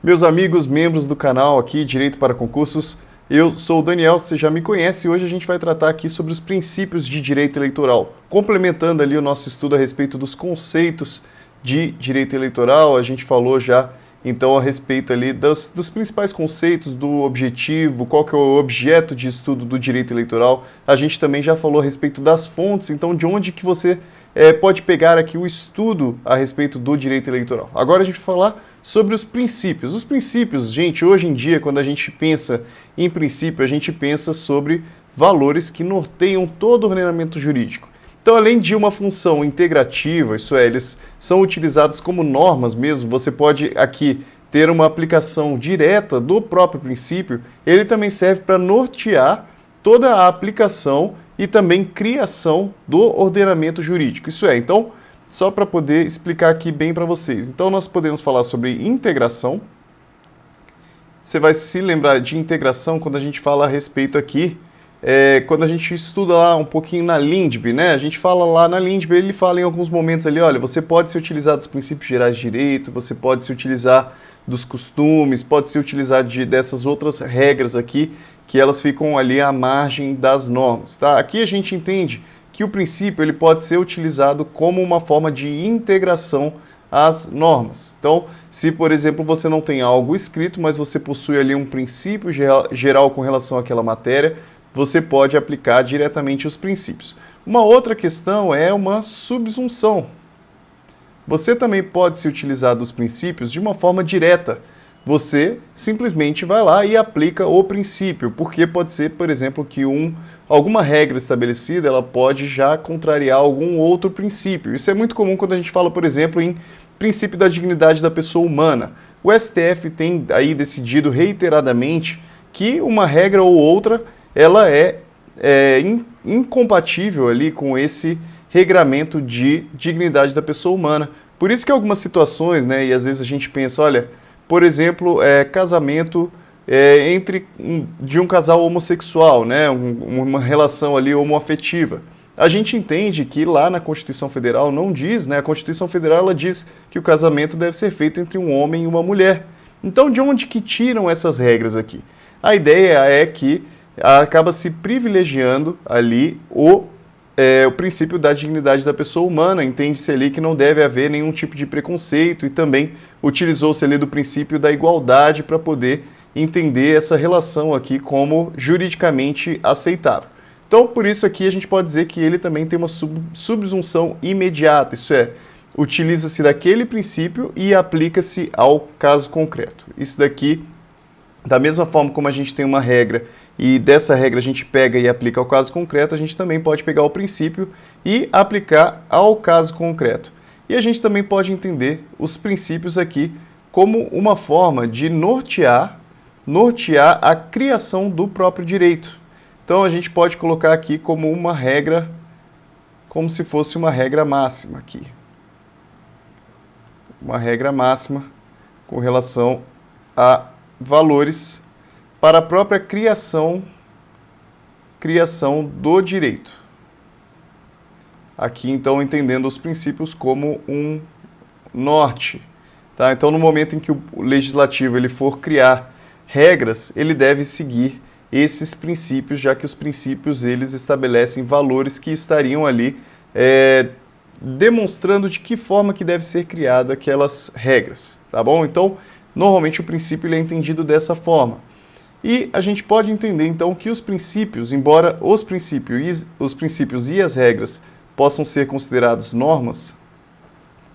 Meus amigos, membros do canal aqui, Direito para Concursos, eu sou o Daniel, você já me conhece e hoje a gente vai tratar aqui sobre os princípios de direito eleitoral. Complementando ali o nosso estudo a respeito dos conceitos de direito eleitoral, a gente falou já então a respeito ali dos principais conceitos, do objetivo, qual que é o objeto de estudo do direito eleitoral. A gente também já falou a respeito das fontes, então de onde que você pode pegar aqui o estudo a respeito do direito eleitoral. Agora a gente vai falar sobre os princípios. Os princípios, gente, hoje em dia, quando a gente pensa em princípio, a gente pensa sobre valores que norteiam todo o ordenamento jurídico. Então, além de uma função integrativa, isso é, eles são utilizados como normas mesmo, você pode aqui ter uma aplicação direta do próprio princípio, ele também serve para nortear toda a aplicação e também criação do ordenamento jurídico. Isso é, então, só para poder explicar aqui bem para vocês. Então, nós podemos falar sobre integração. Você vai se lembrar de integração quando a gente fala a respeito aqui, quando a gente estuda lá um pouquinho na LINDB, né? A gente fala lá na LINDB, ele fala em alguns momentos ali, olha, você pode se utilizar dos princípios gerais de direito, você pode se utilizar dos costumes, pode se utilizar dessas outras regras aqui, que elas ficam ali à margem das normas, tá? Aqui a gente entende que o princípio ele pode ser utilizado como uma forma de integração às normas. Então, se, por exemplo, você não tem algo escrito, mas você possui ali um princípio geral com relação àquela matéria, você pode aplicar diretamente os princípios. Uma outra questão é uma subsunção. Você também pode se utilizar dos princípios de uma forma direta. Você simplesmente vai lá e aplica o princípio, porque pode ser, por exemplo, que alguma regra estabelecida ela pode já contrariar algum outro princípio. Isso é muito comum quando a gente fala, por exemplo, em princípio da dignidade da pessoa humana. O STF tem aí decidido reiteradamente que uma regra ou outra ela é incompatível ali com esse regramento de dignidade da pessoa humana. Por isso que algumas situações, né, e às vezes a gente pensa, olha, por exemplo, casamento de um casal homossexual, né, uma relação ali homoafetiva. A gente entende que lá na Constituição Federal não diz, né, a Constituição Federal ela diz que o casamento deve ser feito entre um homem e uma mulher. Então, de onde que tiram essas regras aqui? A ideia é que acaba se privilegiando ali o princípio da dignidade da pessoa humana, entende-se ali que não deve haver nenhum tipo de preconceito e também utilizou-se ali do princípio da igualdade para poder entender essa relação aqui como juridicamente aceitável. Então, por isso aqui a gente pode dizer que ele também tem uma subsunção imediata, isso é, utiliza-se daquele princípio e aplica-se ao caso concreto. Isso daqui, da mesma forma como a gente tem uma regra e dessa regra a gente pega e aplica ao caso concreto, a gente também pode pegar o princípio e aplicar ao caso concreto. E a gente também pode entender os princípios aqui como uma forma de nortear a criação do próprio direito. Então a gente pode colocar aqui como uma regra, como se fosse uma regra máxima aqui. Uma regra máxima com relação a valores para a própria criação do direito. Aqui, então, entendendo os princípios como um norte. Tá? Então, no momento em que o legislativo ele for criar regras, ele deve seguir esses princípios, já que os princípios eles estabelecem valores que estariam ali demonstrando de que forma que deve ser criada aquelas regras. Tá bom? Então, normalmente o princípio ele é entendido dessa forma. E a gente pode entender então que os princípios, embora os princípios e as regras possam ser considerados normas,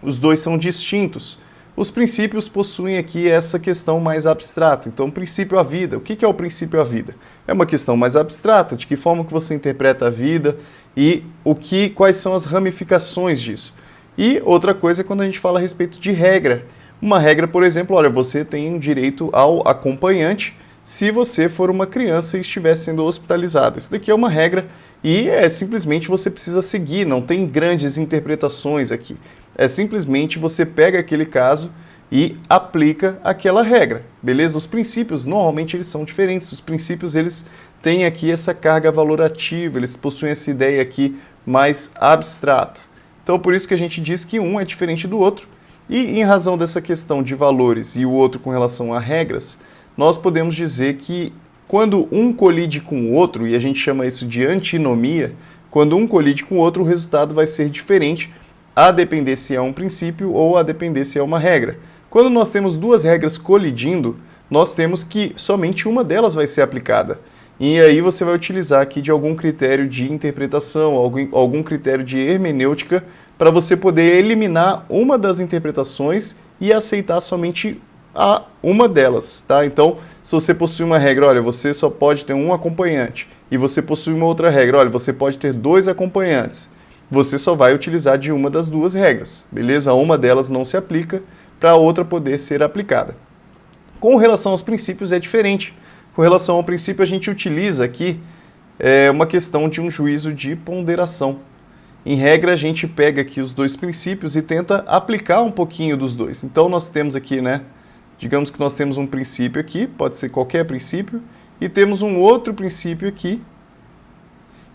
os dois são distintos. Os princípios possuem aqui essa questão mais abstrata. Então, princípio à vida. O que é o princípio à vida? É uma questão mais abstrata, de que forma que você interpreta a vida e quais são as ramificações disso. E outra coisa é quando a gente fala a respeito de regra. Uma regra, por exemplo, olha, você tem um direito ao acompanhante se você for uma criança e estiver sendo hospitalizada. Isso daqui é uma regra e simplesmente você precisa seguir, não tem grandes interpretações aqui. É simplesmente você pega aquele caso e aplica aquela regra, beleza? Os princípios, normalmente, eles são diferentes. Os princípios, eles têm aqui essa carga valorativa, eles possuem essa ideia aqui mais abstrata. Então, por isso que a gente diz que um é diferente do outro. E em razão dessa questão de valores e o outro com relação a regras, nós podemos dizer que quando um colide com o outro, e a gente chama isso de antinomia, quando um colide com o outro, o resultado vai ser diferente, a depender se é um princípio ou a depender se é uma regra. Quando nós temos duas regras colidindo, nós temos que somente uma delas vai ser aplicada. E aí você vai utilizar aqui de algum critério de interpretação, algum critério de hermenêutica, para você poder eliminar uma das interpretações e aceitar somente uma delas, tá? Então, se você possui uma regra, olha, você só pode ter um acompanhante, e você possui uma outra regra, olha, você pode ter dois acompanhantes, você só vai utilizar de uma das duas regras, beleza? Uma delas não se aplica para a outra poder ser aplicada. Com relação aos princípios é diferente. Com relação ao princípio, a gente utiliza aqui uma questão de um juízo de ponderação. Em regra, a gente pega aqui os dois princípios e tenta aplicar um pouquinho dos dois. Então, nós temos aqui, né? Digamos que nós temos um princípio aqui, pode ser qualquer princípio, e temos um outro princípio aqui,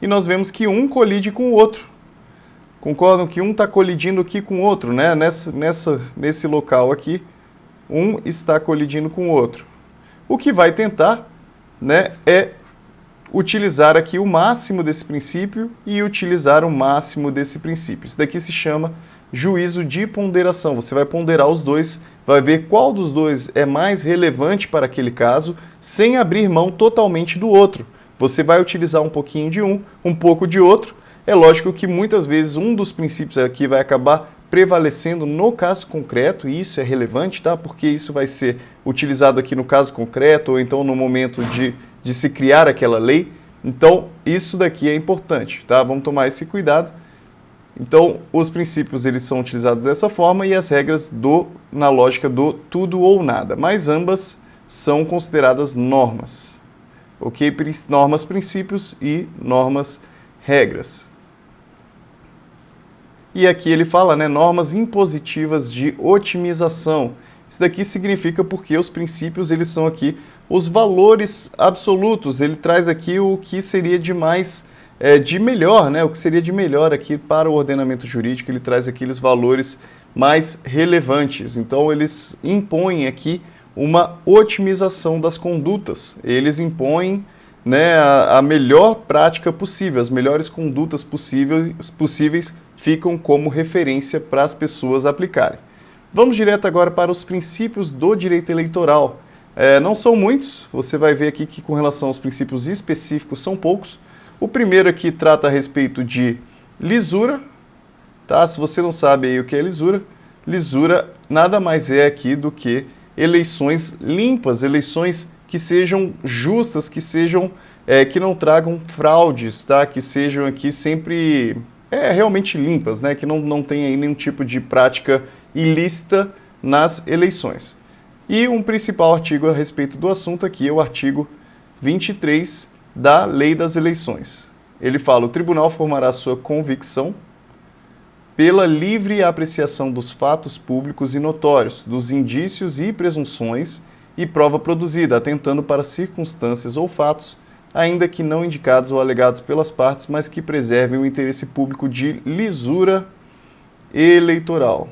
e nós vemos que um colide com o outro. Concordam que um está colidindo aqui com o outro, né? Nesse local aqui, um está colidindo com o outro. O que vai tentar, né, é utilizar aqui o máximo desse princípio e utilizar o máximo desse princípio. Isso daqui se chama juízo de ponderação. Você vai ponderar os dois, vai ver qual dos dois é mais relevante para aquele caso, sem abrir mão totalmente do outro. Você vai utilizar um pouquinho de um pouco de outro. É lógico que muitas vezes um dos princípios aqui vai acabar prevalecendo no caso concreto, e isso é relevante, tá? Porque isso vai ser utilizado aqui no caso concreto, ou então no momento de se criar aquela lei. Então, isso daqui é importante, tá? Vamos tomar esse cuidado. Então, os princípios eles são utilizados dessa forma e as regras na lógica do tudo ou nada, mas ambas são consideradas normas, ok? Normas, princípios e normas, regras. E aqui ele fala, né, normas impositivas de otimização. Isso daqui significa porque os princípios eles são aqui os valores absolutos. Ele traz aqui o que seria de mais, de melhor, né, o que seria de melhor aqui para o ordenamento jurídico. Ele traz aqueles valores mais relevantes. Então eles impõem aqui uma otimização das condutas. Eles impõem, né, a melhor prática possível, as melhores condutas possíveis ficam como referência para as pessoas aplicarem. Vamos direto agora para os princípios do direito eleitoral. Não são muitos, você vai ver aqui que com relação aos princípios específicos são poucos. O primeiro aqui trata a respeito de lisura, tá? Se você não sabe aí o que é lisura, lisura nada mais é aqui do que eleições limpas, eleições que sejam justas, que sejam que não tragam fraudes, tá? Que sejam aqui sempre realmente limpas, né? Que não tem aí nenhum tipo de prática ilícita nas eleições. E um principal artigo a respeito do assunto aqui é o artigo 23 da Lei das Eleições. Ele fala: o tribunal formará sua convicção pela livre apreciação dos fatos públicos e notórios, dos indícios e presunções e prova produzida, atentando para circunstâncias ou fatos, ainda que não indicados ou alegados pelas partes, mas que preservem o interesse público de lisura eleitoral.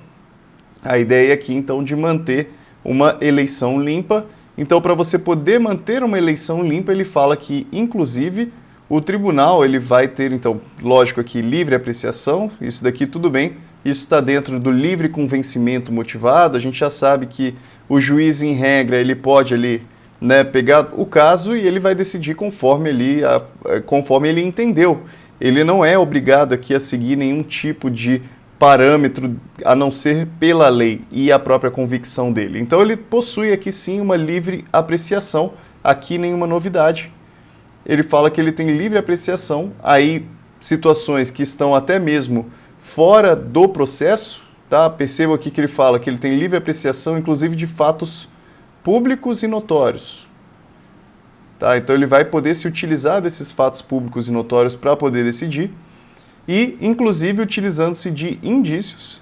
A ideia aqui, então, de manter uma eleição limpa. Então, para você poder manter uma eleição limpa, ele fala que, inclusive, o tribunal ele vai ter, então, lógico aqui, livre apreciação, isso daqui tudo bem, isso está dentro do livre convencimento motivado. A gente já sabe que o juiz, em regra, ele pode ali, né, pegar o caso e ele vai decidir conforme ele entendeu. Ele não é obrigado aqui a seguir nenhum tipo de parâmetro a não ser pela lei e a própria convicção dele. Então ele possui aqui sim uma livre apreciação, aqui nenhuma novidade. Ele fala que ele tem livre apreciação, aí situações que estão até mesmo fora do processo, tá? Percebam aqui que ele fala que ele tem livre apreciação, inclusive de fatos públicos e notórios. Tá? Então ele vai poder se utilizar desses fatos públicos e notórios para poder decidir, e inclusive utilizando-se de indícios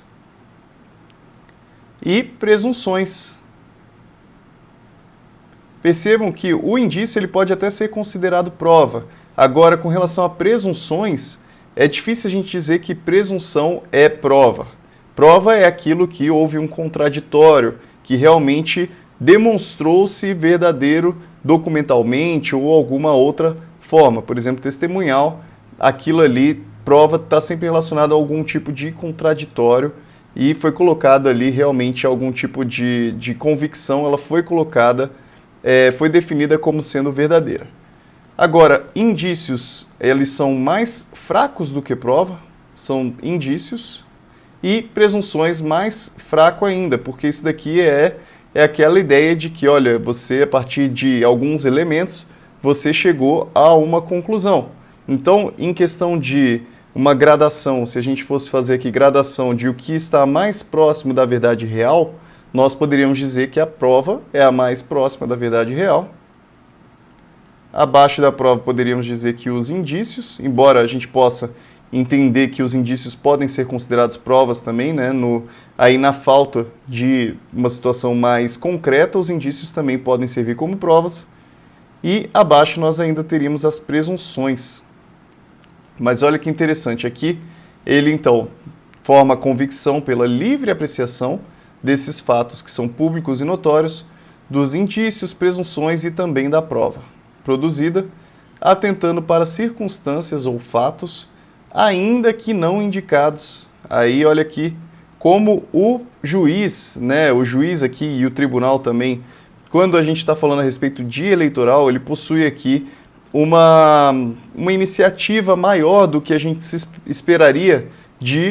e presunções. Percebam que o indício ele pode até ser considerado prova. Agora, com relação a presunções, é difícil a gente dizer que presunção é prova. Prova é aquilo que houve um contraditório, que realmente demonstrou-se verdadeiro documentalmente ou alguma outra forma. Por exemplo, testemunhal, aquilo ali, prova está sempre relacionado a algum tipo de contraditório e foi colocado ali realmente algum tipo de convicção, ela foi colocada, foi definida como sendo verdadeira. Agora, indícios, eles são mais fracos do que prova, são indícios, e presunções mais fraco ainda, porque isso daqui é aquela ideia de que, olha, você, a partir de alguns elementos, você chegou a uma conclusão. Então, em questão de uma gradação, se a gente fosse fazer aqui gradação de o que está mais próximo da verdade real, nós poderíamos dizer que a prova é a mais próxima da verdade real. Abaixo da prova poderíamos dizer que os indícios, embora a gente possa entender que os indícios podem ser considerados provas também, né? Aí na falta de uma situação mais concreta, os indícios também podem servir como provas. E abaixo nós ainda teríamos as presunções. Mas olha que interessante, aqui ele então forma a convicção pela livre apreciação desses fatos que são públicos e notórios, dos indícios, presunções e também da prova produzida, atentando para circunstâncias ou fatos ainda que não indicados. Aí olha aqui como o juiz, né, o juiz aqui e o tribunal também, quando a gente está falando a respeito de eleitoral, ele possui aqui uma iniciativa maior do que a gente se esperaria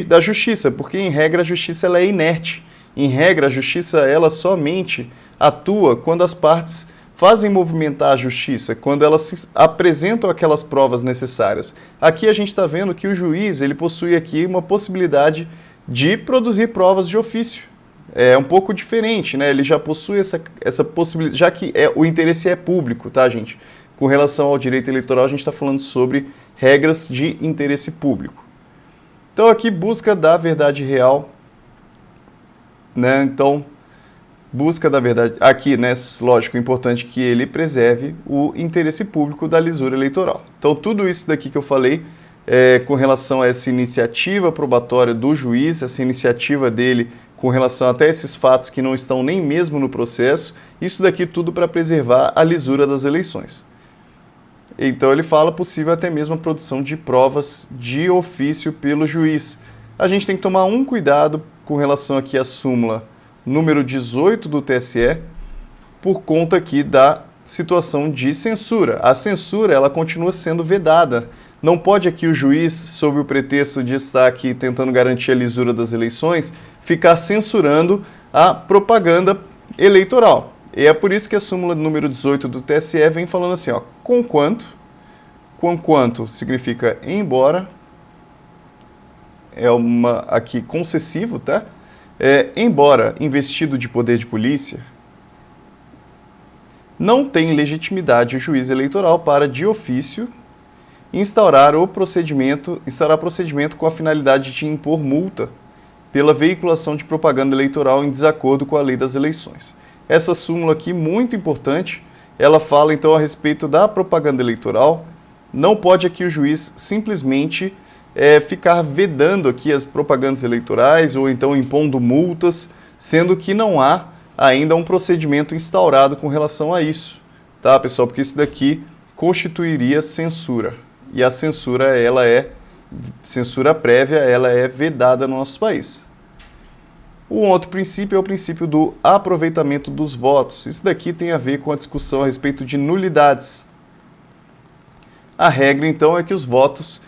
da justiça, porque em regra a justiça ela é inerte. Em regra a justiça ela somente atua quando as partes fazem movimentar a justiça, quando elas apresentam aquelas provas necessárias. Aqui a gente está vendo que o juiz ele possui aqui uma possibilidade de produzir provas de ofício. É um pouco diferente, né? Ele já possui essa possibilidade, já que o interesse é público, tá, gente? Com relação ao direito eleitoral, a gente está falando sobre regras de interesse público. Então aqui, busca da verdade real, né? Então, busca da verdade, aqui, né, lógico, é importante que ele preserve o interesse público da lisura eleitoral. Então, tudo isso daqui que eu falei com relação a essa iniciativa probatória do juiz, essa iniciativa dele com relação até esses fatos que não estão nem mesmo no processo, isso daqui tudo para preservar a lisura das eleições. Então, ele fala possível até mesmo a produção de provas de ofício pelo juiz. A gente tem que tomar um cuidado com relação aqui à súmula número 18 do TSE, por conta aqui da situação de censura. A censura, ela continua sendo vedada. Não pode aqui o juiz, sob o pretexto de estar aqui tentando garantir a lisura das eleições, ficar censurando a propaganda eleitoral. E é por isso que a súmula número 18 do TSE vem falando assim, ó, conquanto significa embora, é uma aqui concessivo, tá? Embora investido de poder de polícia, não tem legitimidade o juiz eleitoral para, de ofício, instaurar procedimento com a finalidade de impor multa pela veiculação de propaganda eleitoral em desacordo com a lei das eleições. Essa súmula aqui, muito importante, ela fala então a respeito da propaganda eleitoral. Não pode aqui o juiz simplesmente ficar vedando aqui as propagandas eleitorais ou então impondo multas, sendo que não há ainda um procedimento instaurado com relação a isso, tá, pessoal? Porque isso daqui constituiria censura. E a censura, censura prévia, ela é vedada no nosso país. O outro princípio é o princípio do aproveitamento dos votos. Isso daqui tem a ver com a discussão a respeito de nulidades. A regra, então, é que os votos,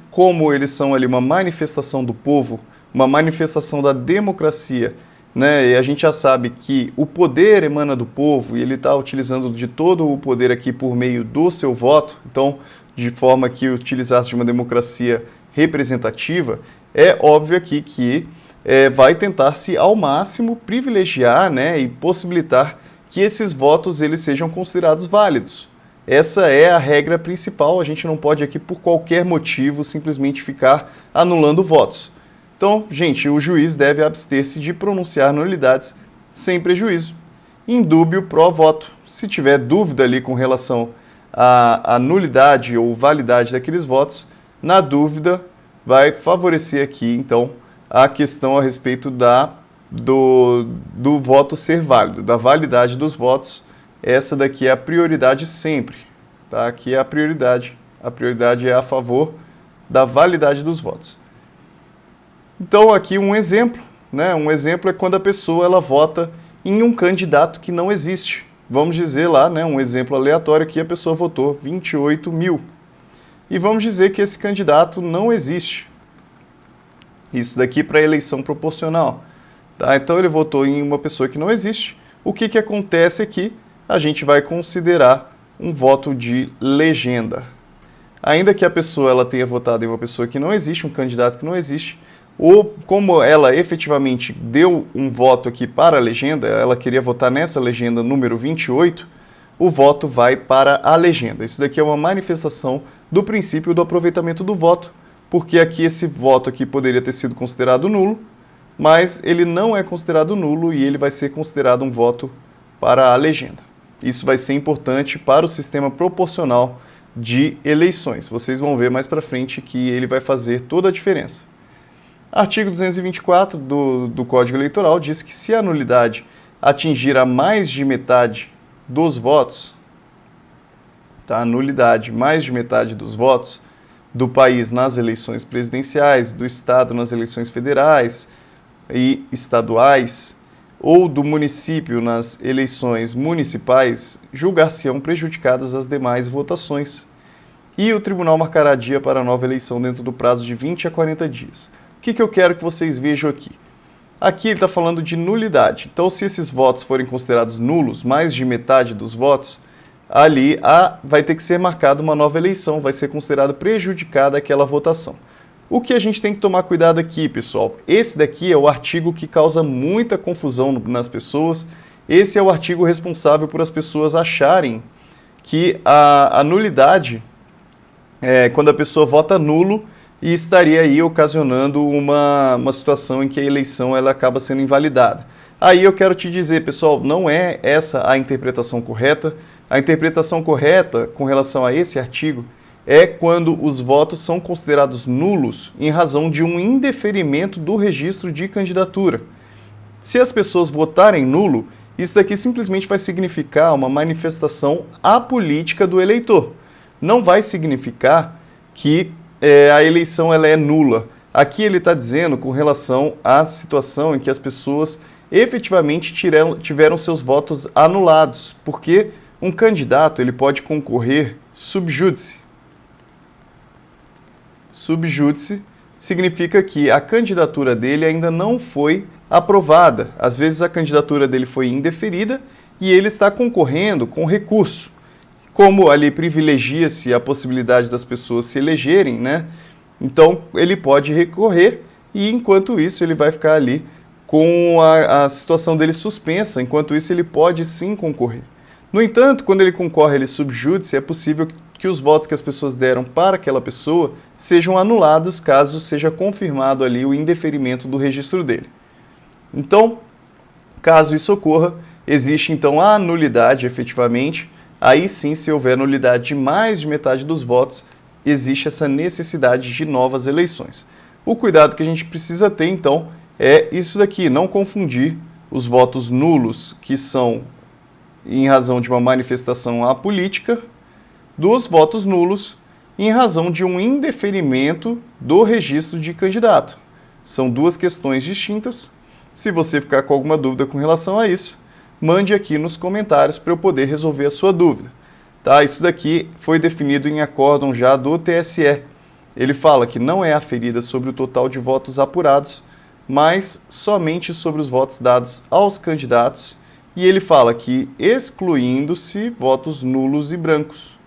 como eles são ali uma manifestação do povo, uma manifestação da democracia, né? E a gente já sabe que o poder emana do povo e ele está utilizando de todo o poder aqui por meio do seu voto, então, de forma que utilizasse de uma democracia representativa, é óbvio aqui que vai tentar-se ao máximo privilegiar, né, e possibilitar que esses votos eles sejam considerados válidos. Essa é a regra principal, a gente não pode aqui por qualquer motivo simplesmente ficar anulando votos. Então, gente, o juiz deve abster-se de pronunciar nulidades sem prejuízo. In dúbio pro voto. Se tiver dúvida ali com relação à nulidade ou validade daqueles votos, na dúvida vai favorecer aqui, então, a questão a respeito do voto ser válido, da validade dos votos. Essa daqui é a prioridade sempre, tá? Aqui é a prioridade é a favor da validade dos votos. Então aqui um exemplo, né? Um exemplo é quando a pessoa ela vota em um candidato que não existe. Vamos dizer lá, né, um exemplo aleatório que a pessoa votou 28 mil. E vamos dizer que esse candidato não existe. Isso daqui para eleição proporcional. Tá? Então ele votou em uma pessoa que não existe. O que acontece aqui? A gente vai considerar um voto de legenda. Ainda que a pessoa ela tenha votado em uma pessoa que não existe, um candidato que não existe, ou como ela efetivamente deu um voto aqui para a legenda, ela queria votar nessa legenda número 28, o voto vai para a legenda. Isso daqui é uma manifestação do princípio do aproveitamento do voto, porque aqui esse voto aqui poderia ter sido considerado nulo, mas ele não é considerado nulo e ele vai ser considerado um voto para a legenda. Isso vai ser importante para o sistema proporcional de eleições. Vocês vão ver mais para frente que ele vai fazer toda a diferença. Artigo 224 do Código Eleitoral diz que se a nulidade atingir a mais de metade dos votos, tá? A nulidade, mais de metade dos votos do país nas eleições presidenciais, do Estado nas eleições federais e estaduais, ou do município nas eleições municipais, julgar-se-ão prejudicadas as demais votações. E o tribunal marcará dia para a nova eleição dentro do prazo de 20 a 40 dias. O que eu quero que vocês vejam aqui? Aqui ele está falando de nulidade. Então, se esses votos forem considerados nulos, mais de metade dos votos, ali vai ter que ser marcada uma nova eleição, vai ser considerada prejudicada aquela votação. O que a gente tem que tomar cuidado aqui, pessoal? Esse daqui é o artigo que causa muita confusão nas pessoas. Esse é o artigo responsável por as pessoas acharem que a nulidade é quando a pessoa vota nulo e estaria aí ocasionando uma situação em que a eleição ela acaba sendo invalidada. Aí eu quero te dizer, pessoal, não é essa a interpretação correta. A interpretação correta com relação a esse artigo é quando os votos são considerados nulos em razão de um indeferimento do registro de candidatura. Se as pessoas votarem nulo, isso daqui simplesmente vai significar uma manifestação apolítica do eleitor. Não vai significar que a eleição ela é nula. Aqui ele está dizendo com relação à situação em que as pessoas efetivamente tiveram seus votos anulados, porque um candidato ele pode concorrer sub judice. Sub judice significa que a candidatura dele ainda não foi aprovada. Às vezes a candidatura dele foi indeferida e ele está concorrendo com recurso. Como ali privilegia-se a possibilidade das pessoas se elegerem, né? Então ele pode recorrer e enquanto isso ele vai ficar ali com a situação dele suspensa. Enquanto isso ele pode sim concorrer. No entanto, quando ele concorre ali sub judice, é possível que os votos que as pessoas deram para aquela pessoa sejam anulados caso seja confirmado ali o indeferimento do registro dele. Então, caso isso ocorra, existe então a nulidade efetivamente. Aí sim, se houver nulidade de mais de metade dos votos, existe essa necessidade de novas eleições. O cuidado que a gente precisa ter então é isso daqui, não confundir os votos nulos, que são em razão de uma manifestação apolítica, dos votos nulos em razão de um indeferimento do registro de candidato. São duas questões distintas. Se você ficar com alguma dúvida com relação a isso, mande aqui nos comentários para eu poder resolver a sua dúvida. Tá? Isso daqui foi definido em acórdão já do TSE. Ele fala que não é aferida sobre o total de votos apurados, mas somente sobre os votos dados aos candidatos, e ele fala que excluindo-se votos nulos e brancos.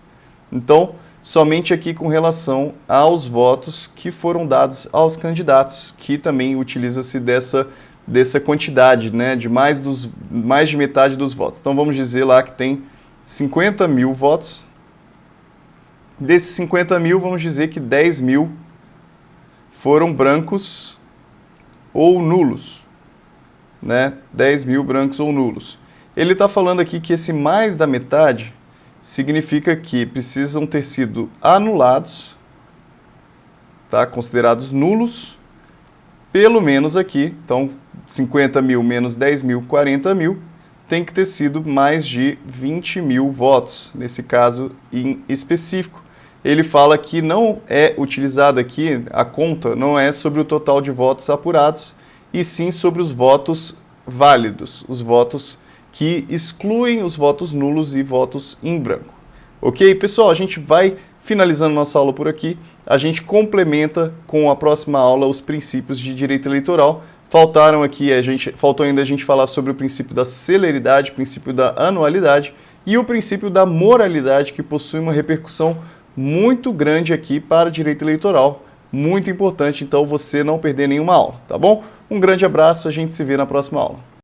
Então, somente aqui com relação aos votos que foram dados aos candidatos, que também utiliza-se dessa quantidade, né, de mais de metade dos votos. Então, vamos dizer lá que tem 50 mil votos. Desses 50 mil, vamos dizer que 10 mil foram brancos ou nulos, né? 10 mil brancos ou nulos. Ele está falando aqui que esse mais da metade significa que precisam ter sido anulados, tá? Considerados nulos, pelo menos aqui, então 50 mil menos 10 mil, 40 mil, tem que ter sido mais de 20 mil votos, nesse caso em específico. Ele fala que não é utilizado aqui, a conta não é sobre o total de votos apurados, e sim sobre os votos válidos, os votos que excluem os votos nulos e votos em branco. Ok, pessoal? A gente vai finalizando nossa aula por aqui. A gente complementa com a próxima aula os princípios de direito eleitoral. Faltou ainda a gente falar sobre o princípio da celeridade, o princípio da anualidade e o princípio da moralidade, que possui uma repercussão muito grande aqui para direito eleitoral. Muito importante, então, você não perder nenhuma aula, tá bom? Um grande abraço, a gente se vê na próxima aula.